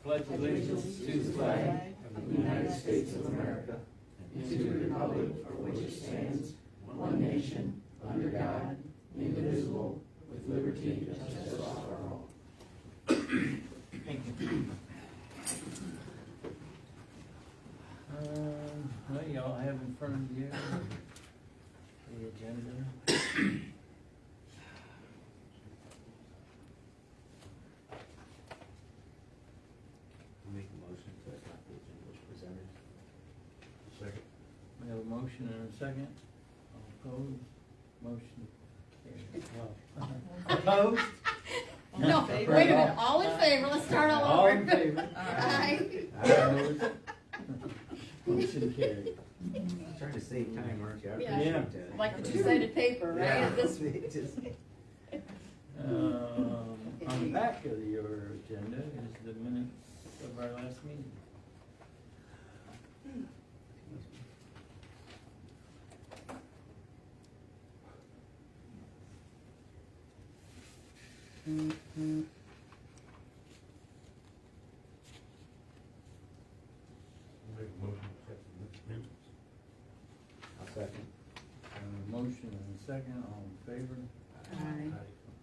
pledge allegiance to the flag of the United States of America and to the republic for which it stands, one nation, under God, indivisible, with liberty and justice for all. Thank you. Well, y'all have in front of you the agenda. Make a motion to adopt the agenda as presented. Second. We have a motion and a second. All opposed? Motion carried. Opposed? No, wait a minute, all in favor, let's start all over. All in favor? Aye. Opposed? Motion carried. Trying to save time, aren't you? I Yeah. appreciate that. Like the two-sided paper, right? Yeah. This- Just- On the back of your agenda is the minutes of our last meeting. Make a motion to accept the minutes. I'll second. Motion and a second, all in favor? Aye.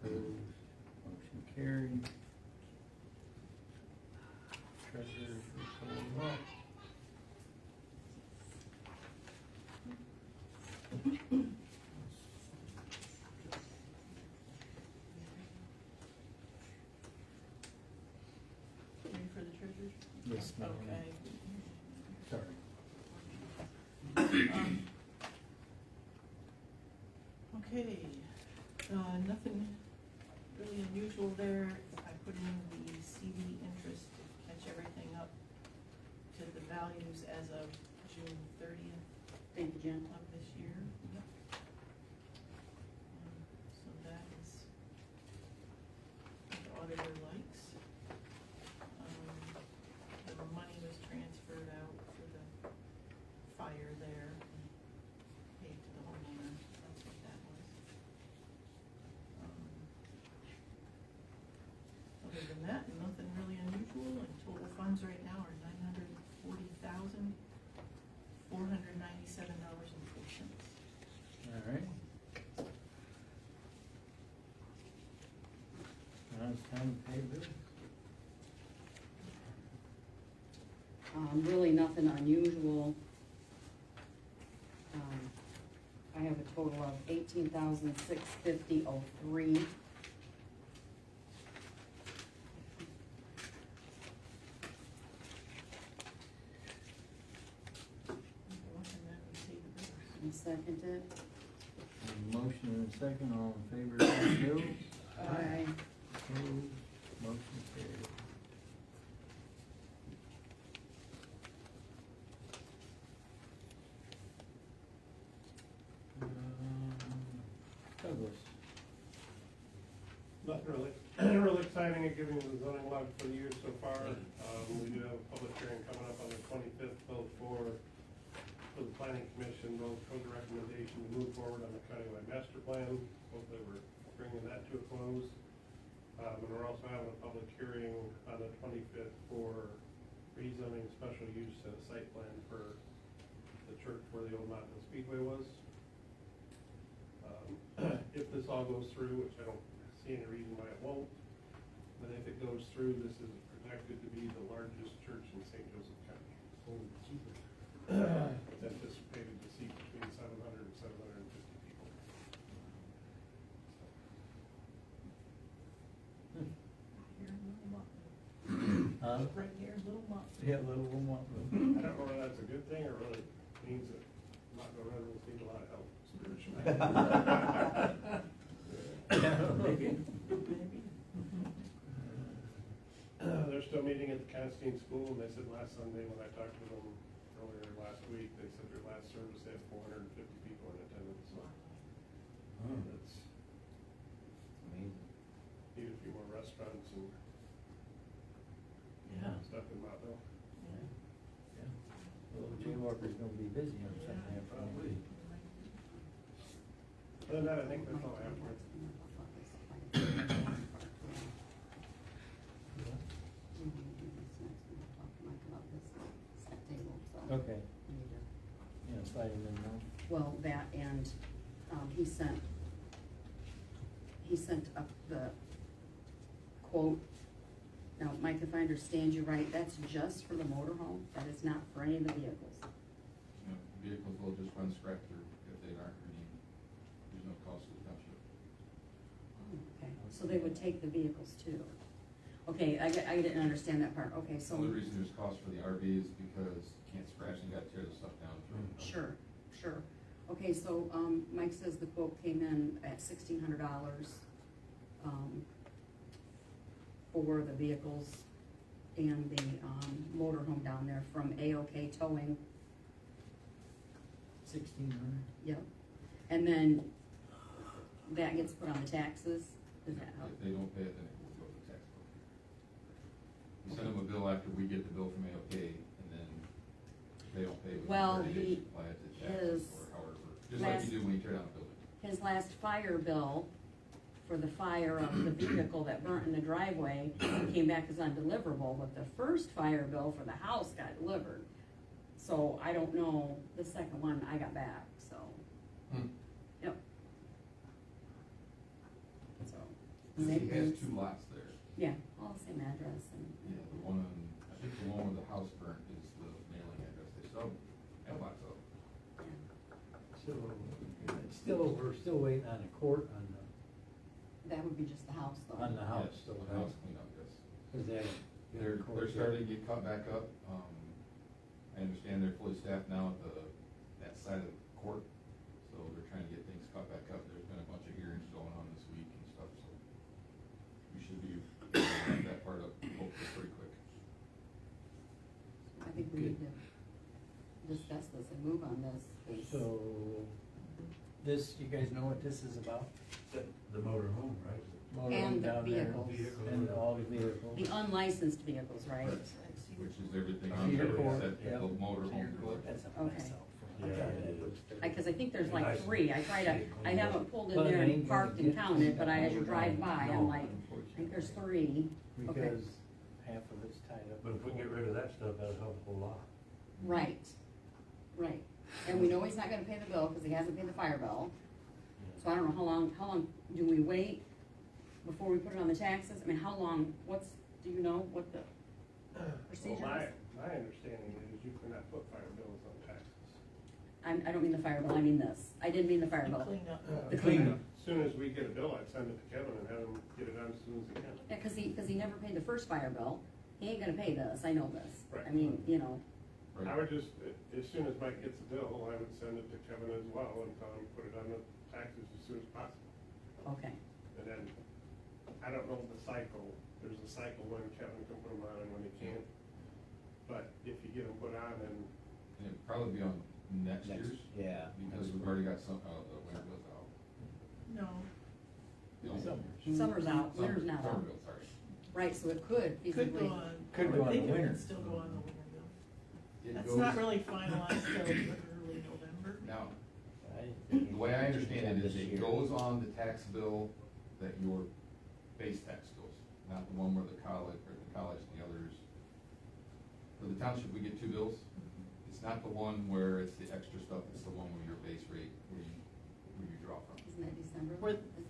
Opposed? Motion carried. Treasurer's report. Ready for the treasures? Yes, ma'am. Okay. Sorry. Okay, nothing really unusual there. I put in the CD interest to catch everything up to the values as of June 30th Thank you, Jen. of this year. So that is what the auditor likes. The money was transferred out for the fire there and paid to the homeowner. That's what that was. Other than that, nothing really unusual, and total funds right now are $940,497.04. All right. Now it's time to pay bills. Really nothing unusual. I have a total of $18,650.03. Motion that we pay the bills. And second it. Motion and a second, all in favor of the bills? Aye. Opposed? Motion carried. Douglas. Nothing really, really exciting at giving the zoning log for the year so far. We do have a public hearing coming up on the 25th, both for the planning commission, both for the recommendation to move forward on the countywide master plan. Hopefully we're bringing that to a close. And we're also having a public hearing on the 25th for rezoning special use and a site plan for the church where the old Mottville Speedway was. If this all goes through, which I don't see any reason why it won't, but if it goes through, this is projected to be the largest church in St. Joseph County. It's anticipated to seat between 700 and 750 people. Here in Little Mottville. Right here in Little Mottville. Yeah, little one. I don't know whether that's a good thing or whether it means that Mottville residents need a lot of help spiritually. Maybe. Maybe. They're still meeting at the Constantine School, and they said last Sunday when I talked to them earlier last week, they said their last service, they had 450 people in attendance, so that's, Amazing. need a few more restaurants and Yeah. stuff in Mottville. Yeah. Well, Jaywalker's gonna be busy on Sunday afternoon. Other than that, I think that's all I have for it. Okay, We need to- yeah, slide him in now. Well, that and, he sent up the quote. Now, Mike, if I understand you right, that's just for the motorhome, that is not for any of the vehicles. You know, vehicles will just run scrap through if they aren't redeemed. There's no cost to the township. Oh, okay, so they would take the vehicles too. Okay, I didn't understand that part, okay, so. The only reason there's cost for the RV is because you can't scratch and you gotta tear the stuff down. Sure, sure. Okay, so, Mike says the quote came in at $1,600, for the vehicles and the, motorhome down there from A-OK Towing. 1,600. Yep. And then that gets put on the taxes, is that how? If they don't pay it, then it will go to the tax book. We send them a bill after we get the bill from AOK, and then if they don't pay, we Well, apply it to taxes or however, just like you do when you tear down a building. His last fire bill for the fire of the vehicle that burnt in the driveway came back as undeliverable, but the first fire bill for the house got delivered. So I don't know, the second one I got back, so, yep. So. He has 2 lots there. Yeah, all the same address and. Yeah, the one on, I think the one where the house burnt is the mailing address. They still have lots of. So, we're still waiting on a court on That would be just the house though. the house, Yes, so. the house cleanup, yes. Is that? They're starting to get caught back up. I understand they're fully staffed now at that side of the court, so they're trying to get things caught back up. There's been a bunch of hearings going on this week and stuff, so we should be able to wrap that part up hopefully pretty quick. I think we need to discuss this and move on this. 'Cause- So, this, you guys know what this is about? The motor home, right? Motorhome And the down there, vehicles. And all the vehicles. The unlicensed vehicles, right? Which is everything on Cedar there Court, except yep. the motor Cedar home Court, dealer. that's a Okay. mess out Yeah, front. it is. Cause I think there's like 3, I haven't pulled in But there I and ain't parked gonna and get counted, this but as you stuff drive all by, the I'm time. like, I think there's 3. Okay. Because half of it's tied up. But if we get rid of that stuff, that'll help a whole lot. Right, right. And we know he's not gonna pay the bill, cause he hasn't paid the fire bill. So I don't know how long do we wait before we put it on the taxes? I mean, how long, do you know what the procedure Well, is? my understanding is you cannot put fire bills on taxes. I don't mean the fire bill, I mean this. I didn't mean the fire bill. Clean up. The cleanup. As soon as we get a bill, I'd send it to Kevin and have him get it done as soon as he can. Yeah, cause he never paid the first fire bill. He ain't gonna pay this, I know this. Right. I mean, you know, I would just, as soon as Mike gets the bill, I would send it to Kevin as well and tell him to put it on the taxes as soon as possible. okay. And then, I don't know the cycle, there's a cycle when Kevin can put them on and when he can't. But if you get them put on and, And it'd probably be on next year's, Yeah. because we've already got some, the winter bills out. No, Summer's out, winter's not Summer out. bills, sorry. Right, so it could could go feasibly. on. Could I go on think the it winter. would still go on the winter bill. It That's goes- not really finalized till early November. Now, the way I understand it is it goes on the tax bill that your base tax goes, not the one where the college and the others. For the township, we get 2 bills. It's not the one where it's the extra stuff, it's the one where your base rate, where you draw from. Isn't that December?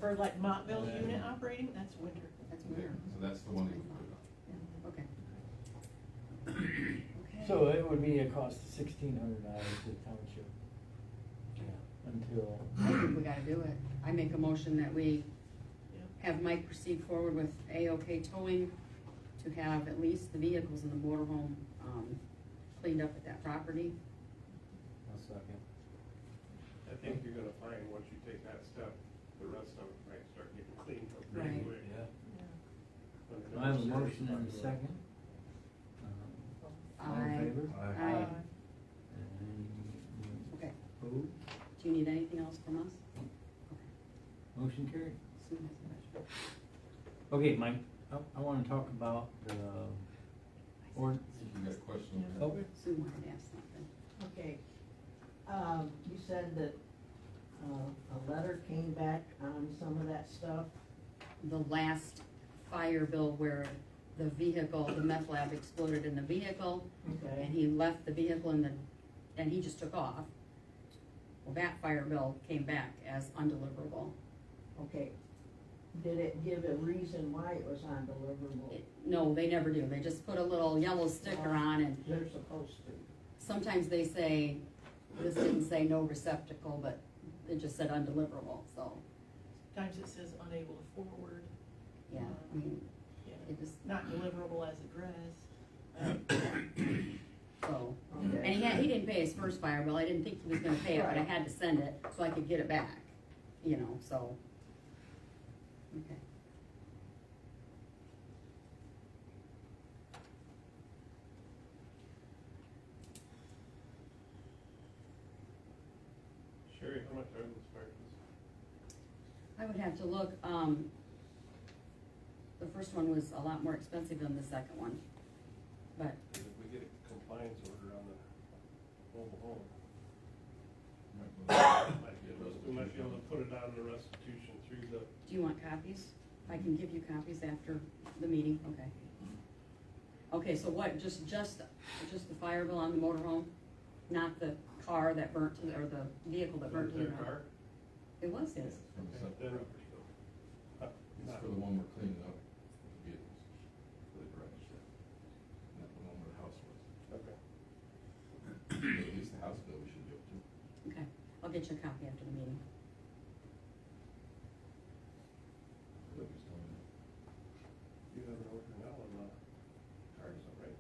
For like Mottville unit operating, that's winter. That's Okay, winter. so that's the one that we put it on. Yeah, okay. Okay. So it would be a cost of $1,600 to the township. Until, I think we gotta do it. I make a motion that we Yep. have Mike proceed forward with A-OK Towing to have at least the vehicles in the motorhome, cleaned up at that property. I'll second. I think you're gonna find, once you take that step, the rest of it might start getting cleaned up Right. pretty quick. Yeah. When they I have a don't motion and a serious second. All in Aye. favor? Aye. And Okay. opposed? Do you need anything else from us? Motion carried. Sue has a question. Okay, Mike, I wanna talk about the I think you got a question. Yeah. Oh, Sue wanted to ask something. Okay, you said that, a letter came back on some of that stuff. The last fire bill where the vehicle, the meth lab exploded in the vehicle, and Okay, he left the vehicle in the and he just took off. Well, that fire bill came back as undeliverable. Okay, did it give a reason why it was undeliverable? No, they never do, they just put a little yellow sticker on, and They're supposed to. sometimes they say, this didn't say no receptacle, but it just said undeliverable, so, Sometimes it says unable to forward, yeah, I mean, yeah, it just, not deliverable as addressed. so. Okay. And he didn't pay his first fire bill, I didn't think he was gonna pay it, but I had to send it so I could get it back, you know, so. Okay. Sherry, how much are those fires? I would have to look, the first one was a lot more expensive than the second one, but, If we get a compliance order on the mobile home, we might be able to put it on the restitution through the, do you want copies? I can give you copies after the meeting, okay. Okay, so what, just the fire bill on the motorhome, not the car that burnt to, or the vehicle that burnt to the their ground? car? It was his. From the Then, separate. It's for the one we're cleaning up, the vehicles, for the garage, not the one where the house was. okay. At least the house bill we should be able to. Okay, I'll get you a copy after the meeting. But just tell me. You have an order now on the cars, all right?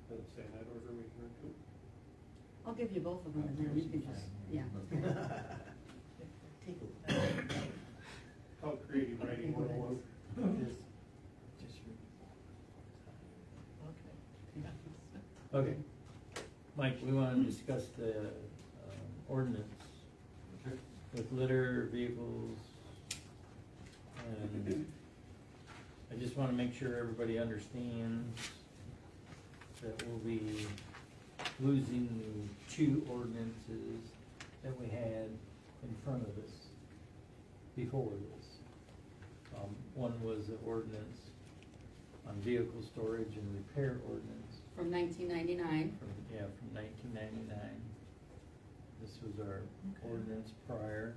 Does it say in that order we can recoup? I'll give you both of them and then you can just, yeah. Take it. Called creative writing 101. Just read. Okay. Okay, Mike, we wanna discuss the, ordinance Okay. with litter vehicles. And I just wanna make sure everybody understands that we'll be losing the two ordinances that we had in front of us before this. One was the ordinance on vehicle storage and repair ordinance From 1999. from 1999. This was our Okay. ordinance prior.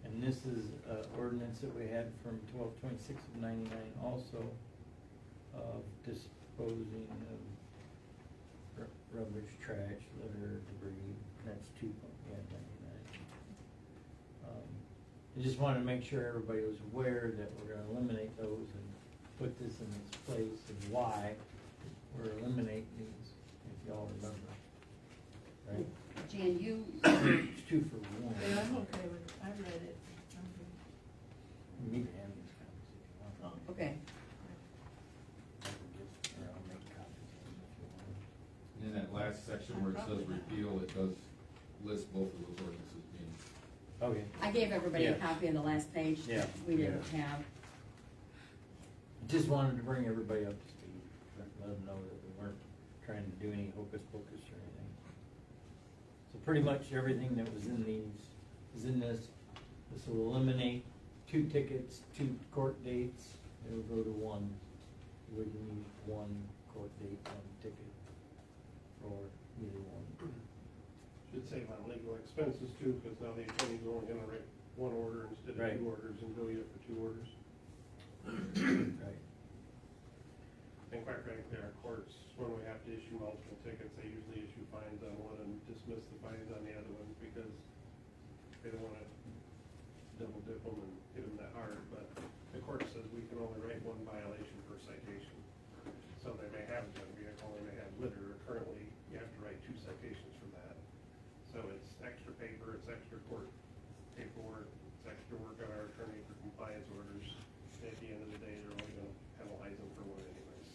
And this is an ordinance that we had from 12/26 of 99 also, of disposing of rubbish, trash, litter, debris. That's two, yeah, 99. I just wanted to make sure everybody was aware that we're gonna eliminate those and put this in its place and why we're eliminating these, if y'all remember. Right? Jan, you, It's two for one. Yeah, I'm okay with it, I read it, I'm You need to have these copies if you want. good. Oh, okay, I can just, or I'll make copies of them if you want. And in that last section where it says repeal, it does list both of those ordinances being. Okay. I gave everybody a Yeah. copy of the last page Yeah. that we didn't have. Just wanted to bring everybody up to speed, let them know that we weren't trying to do any hocus pocus or anything. So pretty much everything that was in these, is in this. This will eliminate 2 tickets, 2 court dates, it'll go to 1. We can use 1 court date, 1 ticket, or either one. Should save on legal expenses too, because now the attorney's only gonna write one order instead of Right. 2 orders and bill you for 2 orders. Right. And quite frankly, our courts, when we have to issue multiple tickets, they usually issue fines on one and dismiss the fines on the other one because they don't wanna double dip them and hit them that hard, but the court says we can only write 1 violation per citation. So they may have a junk vehicle, they may have litter, currently you have to write 2 citations for that. So it's extra paper, it's extra court paperwork, it's extra work on our attorney for compliance orders. At the end of the day, they're only gonna penalize them for 1 anyways.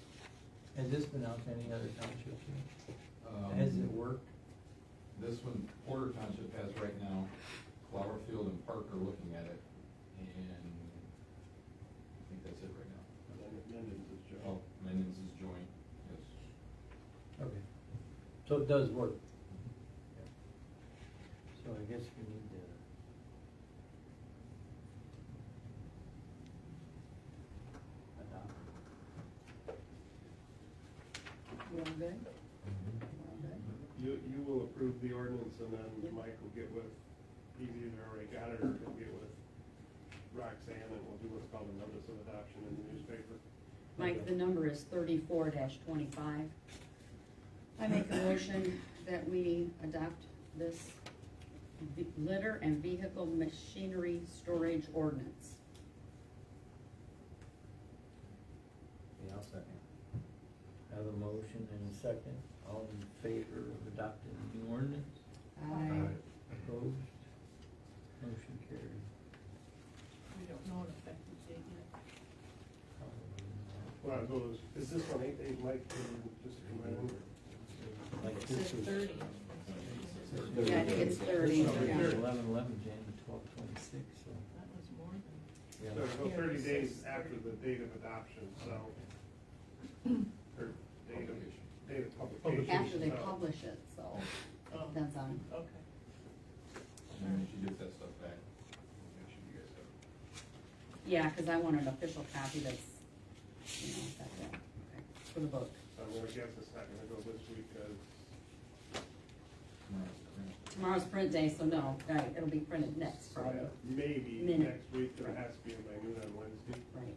Has this been out to any other townships? Has it worked? This one, Porter Township has right now, Flowerfield and Park are looking at it, and I think that's it right now. And then Mendon's is joint. Oh, Mendon's is joint, yes. Okay, so it does work. So I guess we need to good? Mhm. We're all good? You will approve the ordinance and then Mike will get with, he's either already got it or he'll get with Roxanne and we'll do what's called a notice of adoption in the newspaper. Mike, the number is 34-25. I make a motion that we adopt this litter and vehicle machinery storage ordinance. Yeah, I'll second. Have a motion and a second. All in favor of adopting the new ordinance? Opposed? Motion carried. We don't know an effective date yet. Well, it goes, is this one 8 days, Mike, just to come in? Like It this said was. 30. Yeah, I think it's 30, yeah. 11/11, Jan, 12/26, so. That was more than. yeah. So it'll go 30 days after the date of adoption, so, or date of publication. After they so- publish it, so Oh, depends on, okay. And when she gets that stuff back, make sure you guys have it. yeah, cause I want an official copy that's, got that, okay, for the book. So I'm gonna guess it's not gonna go this week, cause Tomorrow's print day, so no, right, it'll be printed next so Friday, maybe Minute. next week, but it has to be in by noon on Wednesday. right.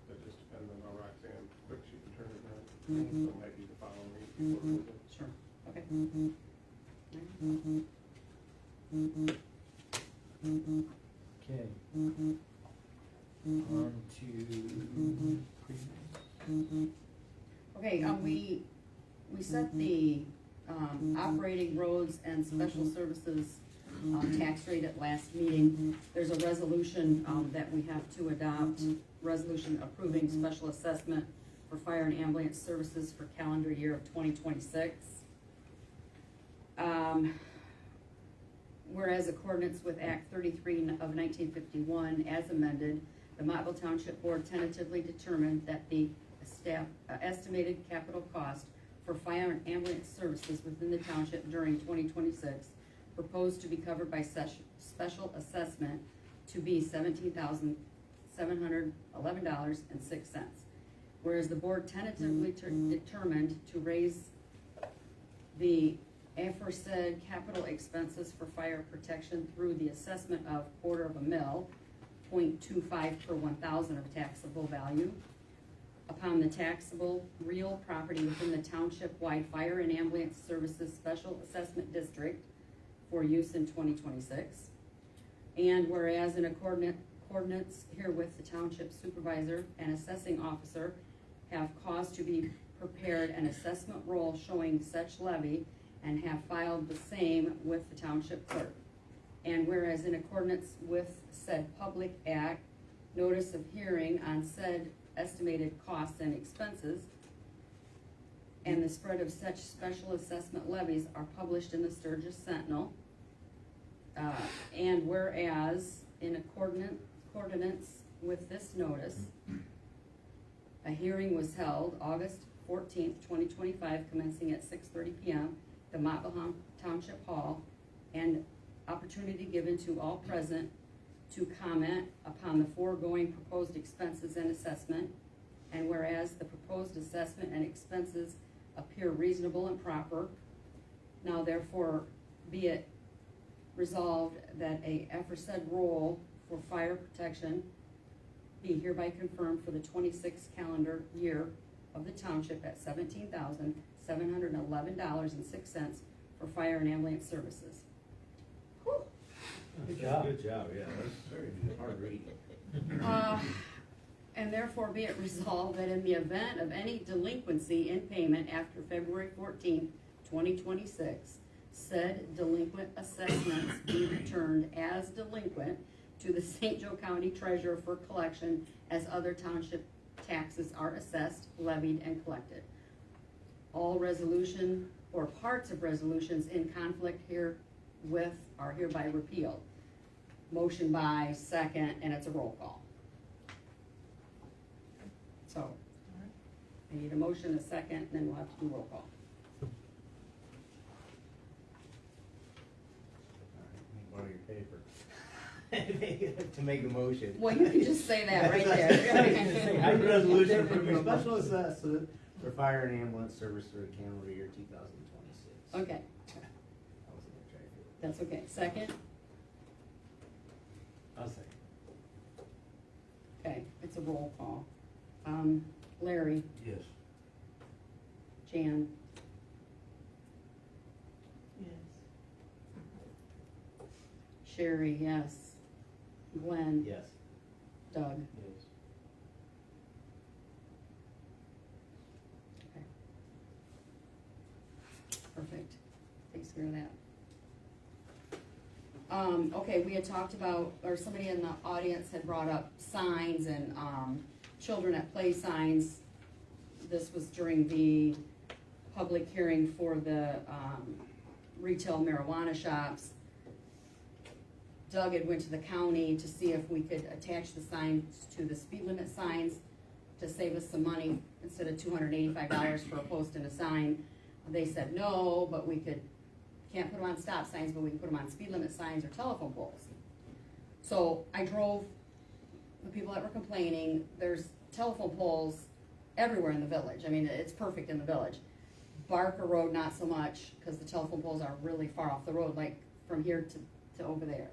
That just depends on how Roxanne quick she can turn it around. Mhm. So it might be the following week. Mm-hmm, before we sure, okay. Mm-hmm. Mm-hmm. Mm-hmm. Mm-hmm. Okay, Mm-hmm. on to Mm-hmm. Okay, we set the, operating roads and special services, tax rate at last meeting. There's a resolution, that we have to adopt, resolution approving special assessment for fire and ambulance services for calendar year of 2026. Whereas accordance with Act 33 of 1951 as amended, the Mottville Township Board tentatively determined that the estimated capital cost for fire and ambulance services within the township during 2026 proposed to be covered by special assessment to be $17,711.06. Whereas the board tentatively determined to raise the aforesaid capital expenses for fire protection through the assessment of $0.25, 0.25 per 1,000 of taxable value upon the taxable real property within the township-wide fire and ambulance services special assessment district for use in 2026. And whereas in accordance herewith, the township supervisor and assessing officer have caused to be prepared an assessment roll showing such levy and have filed the same with the township clerk. And whereas in accordance with said public act, notice of hearing on said estimated costs and expenses and the spread of such special assessment levies are published in the Sturgis Sentinel. And whereas in accordance with this notice, a hearing was held August 14th, 2025, commencing at 6:30 p.m. the Mottville Township Hall, and opportunity given to all present to comment upon the foregoing proposed expenses and assessment. And whereas the proposed assessment and expenses appear reasonable and proper, now therefore be it resolved that a aforesaid roll for fire protection be hereby confirmed for the 26th calendar year of the township at $17,711.06 for fire and ambulance services. Whew. Good job. Good job, yeah, that's very hard reading. And therefore be it resolved that in the event of any delinquency in payment after February 14th, 2026, said delinquent assessments be returned as delinquent to the St. Joe County Treasurer for collection as other township taxes are assessed, levied, and collected. All resolution or parts of resolutions in conflict herewith are hereby repealed. Motion by second, and it's a roll call. So, I need a motion, a second, and then we'll have to do roll call. Borrow your paper. To make a motion. Well, you can just say that right I there. resolution approving special assessment For fire and ambulance service for the calendar year 2026. Okay, I wasn't gonna try to do it. that's okay. Second? I'll say. Okay, it's a roll call. Larry, Yes. Jan, Yes. Sherry, yes. Glenn, Yes. Doug. Yes. Okay. Perfect, takes care of that. Okay, we had talked about, or somebody in the audience had brought up signs and, children at play signs. This was during the public hearing for the, retail marijuana shops. Doug had went to the county to see if we could attach the signs to the speed limit signs to save us some money instead of $285 for a post and a sign. They said no, but we can't put them on stop signs, but we can put them on speed limit signs or telephone poles. So I drove the people that were complaining. There's telephone poles everywhere in the village. I mean, it's perfect in the village. Barker Road, not so much, because the telephone poles are really far off the road, like from here to over there.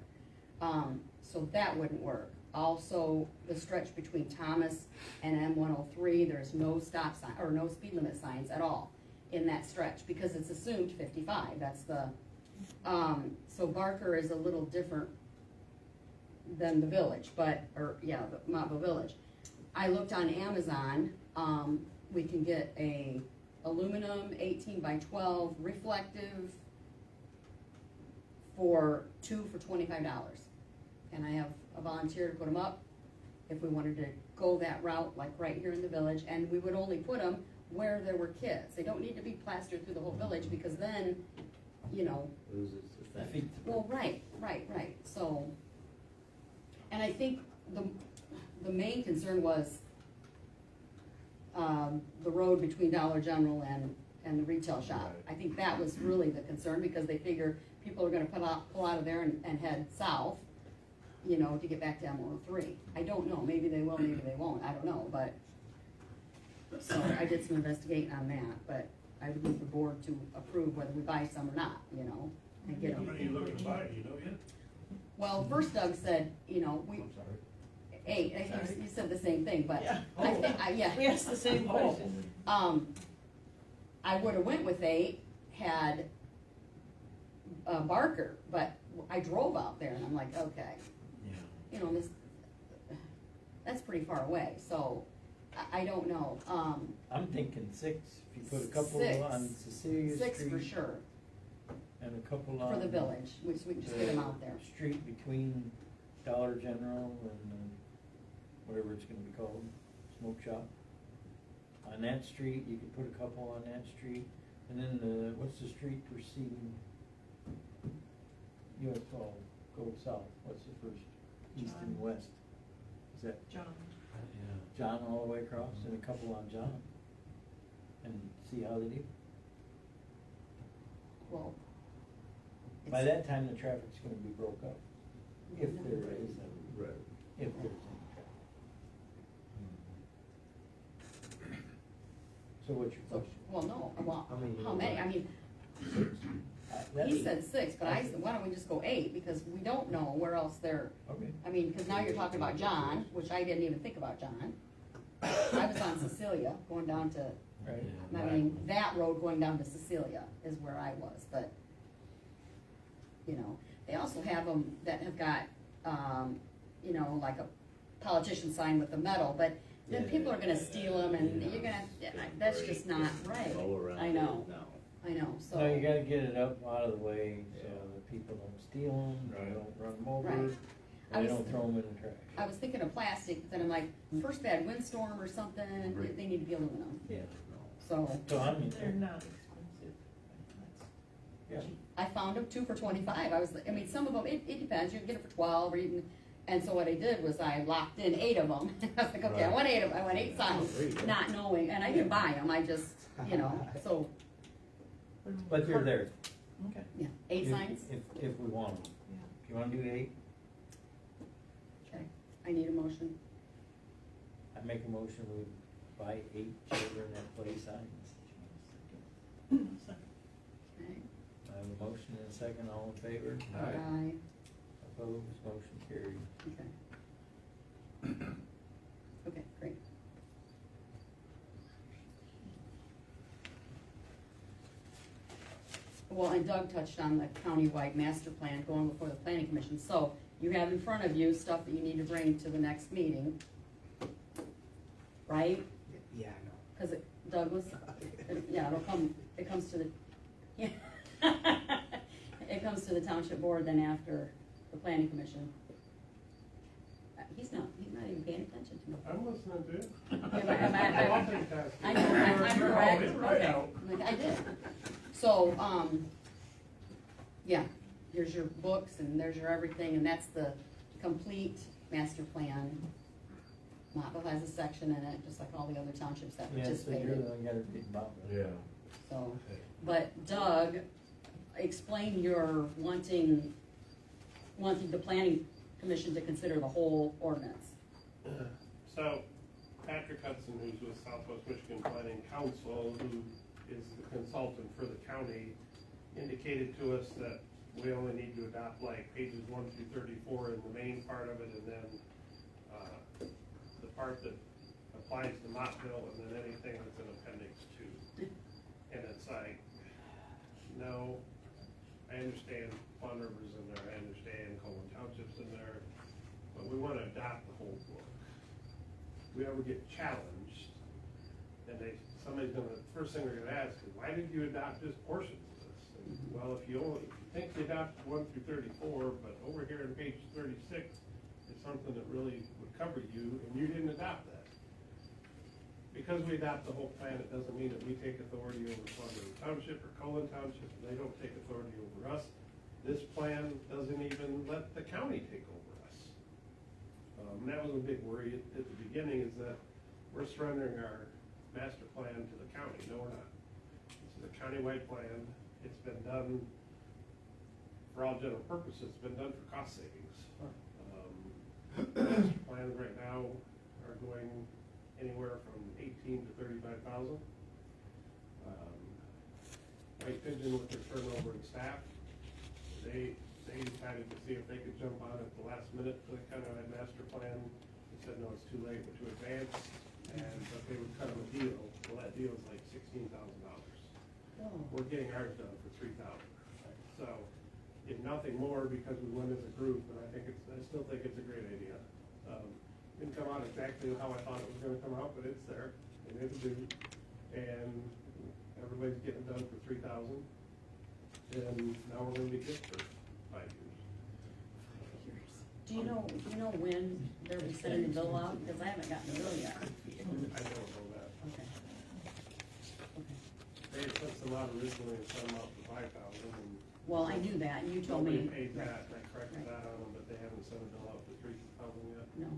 So that wouldn't work. Also, the stretch between Thomas and M103, there's no stop sign, or no speed limit signs at all in that stretch, because it's assumed 55, that's the, so Barker is a little different than the village, the Mottville Village. I looked on Amazon, we can get a aluminum 18 by 12 reflective for two for $25. And I have a volunteer to put them up if we wanted to go that route, like right here in the village, and we would only put them where there were kids. They don't need to be plastered through the whole village, because then, you know. Loses effect. Well, right, so, and I think the main concern was, the road between Dollar General and the retail shop. Right. I think that was really the concern, because they figure people are gonna pull out of there and head south, you know, to get back to M103. I don't know, maybe they will, maybe they won't, I don't know, but, so I did some investigating on that, but I would need the board to approve whether we buy some or not, you know, and get How them. many are you looking to buy, you know yet? Well, first Doug said, you know, I'm sorry. 8, I think you said the same thing, but, Yeah. I think, yeah. We asked the same question. I would've went with 8, had, Barker, but I drove out there and I'm like, okay, Yeah. you know, that's pretty far away, so, I don't know, I'm thinking 6, if you put a couple 6. on Cecilia Street. 6 for sure, And a couple on. for the village, which we can just get them out there. Street between Dollar General and, whatever it's gonna be called, smoke shop. On that street, you could put a couple on that street, and then what's the street preceding? US, go south, what's the first, east and John. west? Is that John. John all the way across, and a couple on John? And see how they do? Well. By it's- that time, the traffic's gonna be broke up, if there is, Right. if there's any traffic. So what's your So, question? well, no, well, How many you how know many, about? I mean, That's- he said 6, but I said, why don't we just go 8, because we don't know where else they're, Okay. I mean, because now you're talking about John, which I didn't even think about John. I was on Cecilia, going down to, Right. I mean, that road going down to Cecilia is where I was, but, you know, they also have them that have got, you know, like a politician sign with the metal, but then Yeah, people are gonna steal them, and yeah. you're gonna, that's just not right. Go around I it know, now. I know, so. No, you gotta get it up out of the way, so that people don't steal them, they Right. don't run them over, Right. and I they was- don't throw them in the trash. I was thinking of plastic, but then I'm like, first bad windstorm or something, Right. they need to be aluminum, Yeah, so. So I mean, They're not expensive. yeah, I found them 2 for $25. I mean, some of them, it depends, you can get it for 12 or even, and so what I did was I locked in 8 of them. I was like, okay, I Right. want 8 of them, I want 8 signs, There you go. not knowing, and I didn't buy them, I just, you know, so, Put 'em in but the they're cart. there. Okay, yeah, 8 If- signs, If we want them. yeah. If you wanna do 8, okay, I need a motion. I make a motion, we by 8 children at play signs. Okay. I have a motion and a second, all in favor? Aye. Opposed, motion carried. Okay. Okay, great. Well, and Doug touched on the countywide master plan going before the planning commission, so you have in front of you stuff that you need to bring to the next meeting. Right? Yeah, I Cause Douglas, yeah, it comes to the, yeah. It comes to the township board then after the planning commission. He's not even paying attention to me. I'm listening to you. Yeah, but am I- I'll take that. I know, I'm correct. It's right Okay. out. I did. So, yeah, here's your books and there's your everything, and that's the complete master plan. Mottville has a section in it, just like all the other townships that Yeah, so you're the participated, one got a big bump. so. But Doug, explain your wanting the planning commission to consider the whole ordinance. So, Patrick Hudson, who's with Southwest Michigan Planning Council, who is the consultant for the county, indicated to us that we only need to adopt like pages 1 through 34 in the main part of it, and then, the part that applies to Mottville, and then anything that's in appendix 2. And it's like, no, I understand Fawn River's in there, I understand Colin Township's in there, but we wanna adopt the whole book. If we ever get challenged, and somebody's gonna, first thing they're gonna ask is, why did you adopt just portions of this? And, well, if you think you adopted 1 through 34, but over here on page 36 is something that really would cover you, and you didn't adopt that. Because we adopt the whole plan, it doesn't mean that we take authority over Mottville Township or Colin Township, and they don't take authority over us. This plan doesn't even let the county take over us. That was a big worry at the beginning, is that we're surrendering our master plan to the county. No, we're not. This is a countywide plan. It's been done for all general purposes. It's been done for cost savings. Master plans right now are going anywhere from 18 to 35,000. White Pigeon, with their turnover in staff, they decided to see if they could jump on at the last minute for the countywide master plan. They said, no, it's too late, we're too advanced, but they would cut them a deal. Well, that deal is like $16,000. We're getting ours done for $3,000. So, if nothing more, because we went as a group, and I still think it's a great idea. Didn't come out exactly how I thought it was gonna come out, but it's there, and it's due, and everybody's getting done for $3,000, and now we're gonna be good for 5 years. Do you know when they'll be sending the bill out? Because I haven't gotten the bill yet. I don't know that. Okay. Okay. They had sent some out originally and sent them out for 5,000, and Well, I knew that, you told nobody me. paid that, and I corrected Right. that on them, but they haven't sent a bill out for 3,000 yet. No.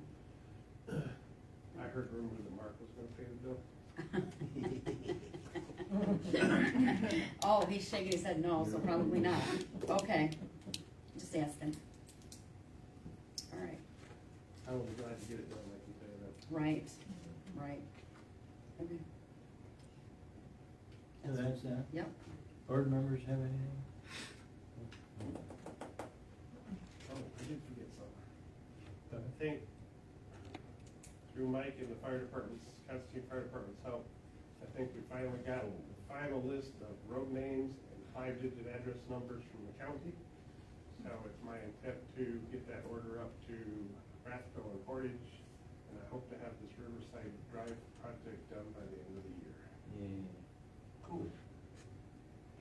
I heard rumors that Mark was gonna pay the bill. Oh, he's shaking his head no, so probably not. Okay, just asking. All right, I will be glad to get it done, I can tell you that. right, right. Okay, So that's that. yep. Board members have anything? Oh, I did forget something. But I think through Mike and the fire department's, Constantine Fire Department's help, I think we finally got the final list of road names and 5-digit address numbers from the county. So it's my intent to get that order up to Rathville and Portage, and I hope to have this Riverside Drive project done by the end of the year. Yeah. Cool.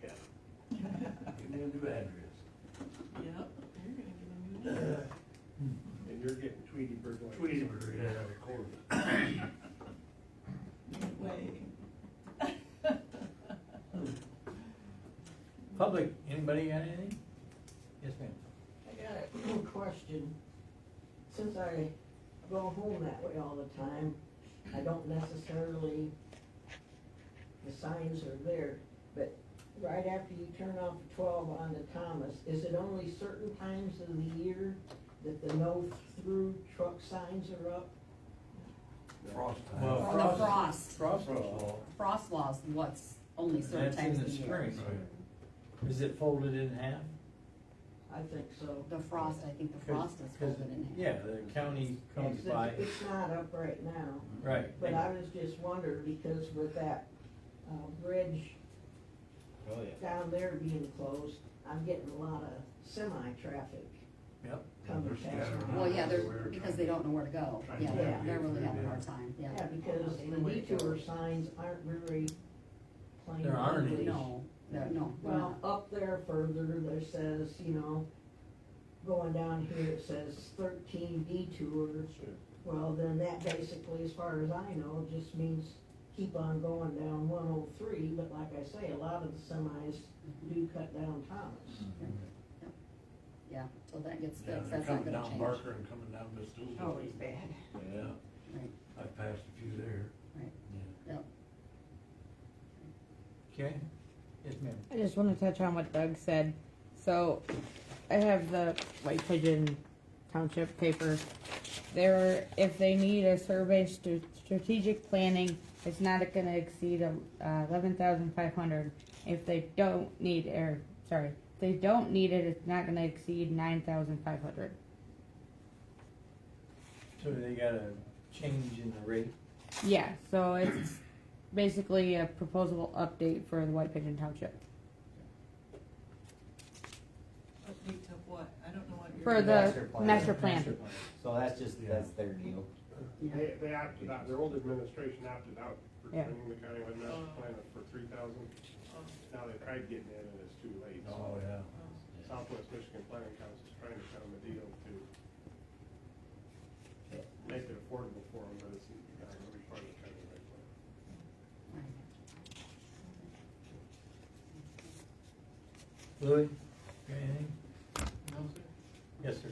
Yeah. Give me a new address. Yep, you're gonna get a new one. And you're getting Tweety Bird lights. Tweety Bird, yeah, of course. Way. Public, anybody got anything? Yes, ma'am. I got a question. Since I go home that way all the time, I don't necessarily, the signs are there, but right after you turn off 12 on the Thomas, is it only certain times of the year that the no-through truck signs are up? Frost time. Well, On the frost. Frost law, Frost law's what's only certain that's in times the of the year. spring. Is it folded in half? I think so. The frost, I think the frost is 'Cause- folded in half. Yeah, the county comes It's- by, It's not up right now, right. but I was just wondering, because with that, bridge Oh, yeah. down there being closed, I'm getting a lot of semi-traffic Yep. coming They're past. scattered. me. Well, yeah, they're, Everywhere, because trying they to- don't know where to go. trying Yeah, to navigate they're really through having a there. hard time, yeah. Yeah, because the detour signs aren't very plain. There aren't any. English. No, no, they're Well, not. up there further, there says, going down here, it says 13 detours. Well, then that basically, as far as I know, just means keep on going down 103, but like I say, a lot of the semis do cut down Thomas. Yeah, till that gets Yeah, fixed, they're that's not coming gonna down change. Barker and coming down Missoula. Always bad. Yeah, Right, I've passed a few there. right, Yeah. yep. Okay, yes, ma'am. I just want to touch on what Doug said. So, I have the White Pigeon Township paper. If they need a survey strategic planning, it's not going to exceed 11,500. If they don't need, if they don't need it, it's not going to exceed 9,500. So they got a change in the rate? Yeah, so it's basically a proposal update for the White Pigeon Township. Update to what? I don't know what you're. For the master plan. Master plan. So that's just, that's their deal. They opted out, their old administration opted out for Yeah. turning the county wide master plan for 3,000. Now they tried getting in and it's too late. So Oh, yeah. Southwest Michigan Planning Council is trying to cut them a deal to make it affordable for them, but it's not really part of the county right plan. Louis, got anything? No, sir. Yes, sir.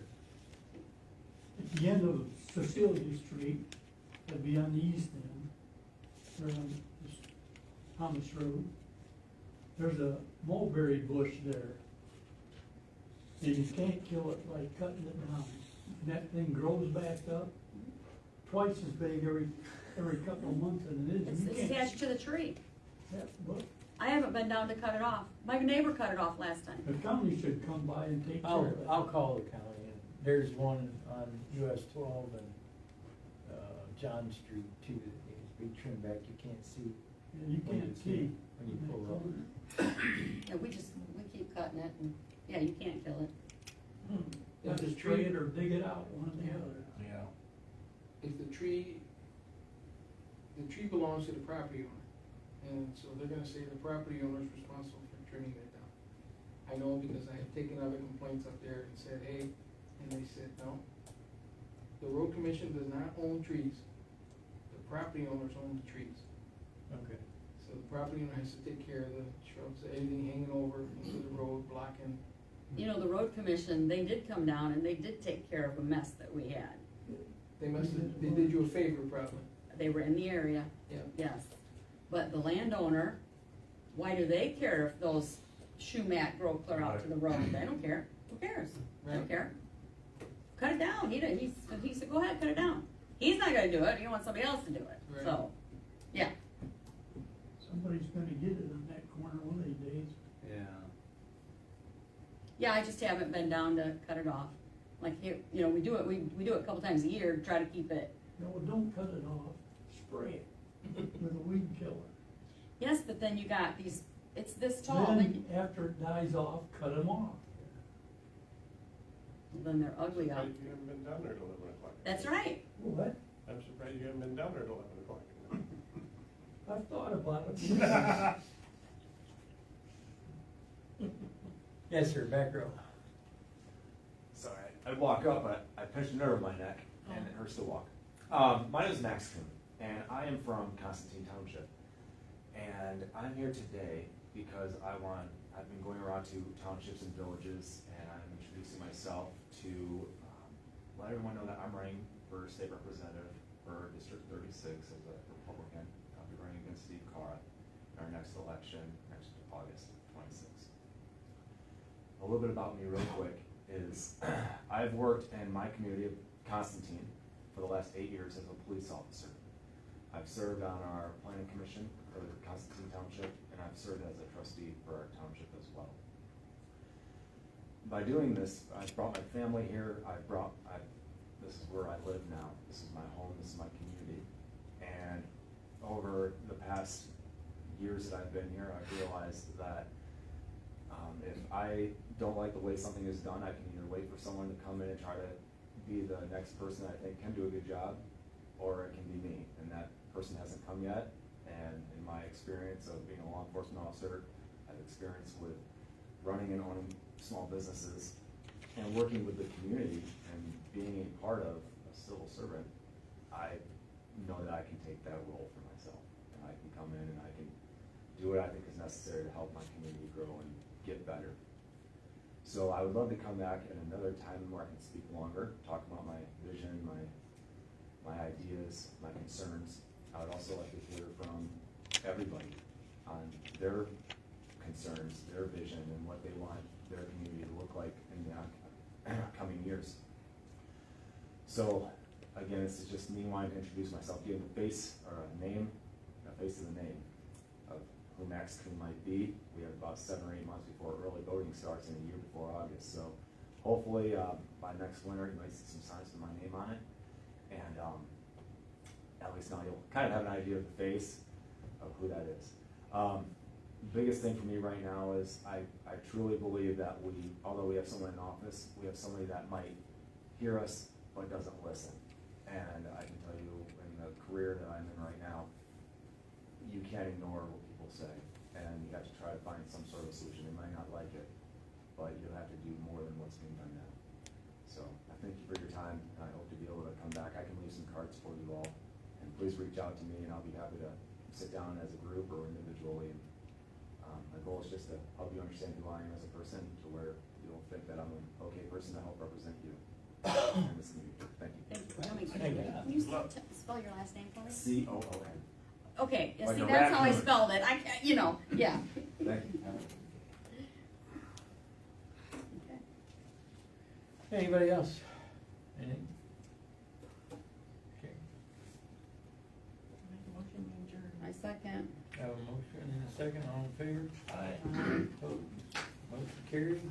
At the end of Cecilia Street, that'd be on the east end, or on this Thomas Road, there's a mulberry bush there. And you can't kill it by cutting it down. And that thing grows back up twice as big every couple of months than it is. It's You can't- attached to the tree. Yeah, well, I haven't been down to cut it off. My neighbor cut it off last time. the county should come by and take care I'll of it. call the county, and there's one on US 12 and, John Street too, that needs to be trimmed back, you can't see And you can't see. when you pull up. Yeah, we keep cutting it and, yeah, you can't kill it. You have to spray it or dig it out, one or the other. Yeah. If the tree belongs to the property owner, and so they're gonna say the property owner is responsible for trimming it down. I know because I have taken other complaints up there and said, hey, and they said, no. The road commission does not own trees, the property owners own the trees. Okay. So the property owner has to take care of the shrubs, anything hanging over into the road, blocking. You know, the road commission, they did come down and they did take care of a mess that we had. They did you a favor probably. They were in the area, Yeah. yes. But the landowner, why do they care if those sumac grow clear out to the road? They don't care. Who cares? They don't Right. care. Cut it down. He said, go ahead, cut it down. He's not gonna do it. He wants somebody else to do it. Right. So, yeah. Somebody's gonna get it on that corner one of these days. Yeah. Yeah, I just haven't been down to cut it off. Like here, we do it, we do it a couple times a year to try to keep it. No, don't cut it off, spray it with a weed killer. Yes, but then you got these, it's this tall, Then, after it dies off, cut them off. then they're ugly out. Surprised you haven't been down there at 11 o'clock. That's right. What? I'm surprised you haven't been down there at 11 o'clock. I've thought about it. Yes, sir, back row. Sorry, I'd walk up, but I pinched a nerve in my neck, and it hurts to walk. My name is Max Kuhn, and I am from Constantine Township. And I'm here today because I've been going around to townships and villages, and I'm introducing myself to let everyone know that I'm running for state representative for District 36 as a Republican. I'll be running against Steve Carr in our next election, next August 26th. A little bit about me real quick is I've worked in my community of Constantine for the last 8 years as a police officer. I've served on our planning commission for the Constantine Township, and I've served as a trustee for our township as well. By doing this, I've brought my family here, this is where I live now, this is my home, this is my community. And over the past years that I've been here, I've realized that if I don't like the way something is done, I can either wait for someone to come in and try to be the next person that I think can do a good job, or it can be me, and that person hasn't come yet. And in my experience of being a law enforcement officer, I've experience with running and owning small businesses and working with the community and being a part of a civil servant. I know that I can take that role for myself, and I can come in and I can do what I think is necessary to help my community grow and get better. So I would love to come back at another time where I can speak longer, talk about my vision, my ideas, my concerns. I would also like to hear from everybody on their concerns, their vision, and what they want their community to look like in the coming years. So again, this is just me wanting to introduce myself, give a face or a name, a face of the name of who Max Coon might be. We have about 7 or 8 months before early voting starts and a year before August. So hopefully by next winter you might see some signs with my name on it. And at least now you'll kind of have an idea of the face of who that is. Biggest thing for me right now is I truly believe that although we have someone in office, we have somebody that might hear us but doesn't listen. And I can tell you in the career that I'm in right now, you can't ignore what people say, and you have to try to find some sort of solution. They might not like it, but you'll have to do more than what's being done now. So I thank you for your time, and I hope to be able to come back. I can leave some cards for you all, and please reach out to me, and I'll be happy to sit down as a group or individually. And my goal is just to help you understand who I am as a person, to where you'll think that I'm an okay person to help represent you in this community. Thank you. Can you spell your last name for me? C-O-O-N. Okay, yeah, Like see, a that's how I raccoon. spelled it, I can't, yeah. Thank you. Okay. Anybody else? Anything? Okay, Make a motion to adjourn. I second. have a motion and a second, all in favor? Aye. Opposed? Motion carried.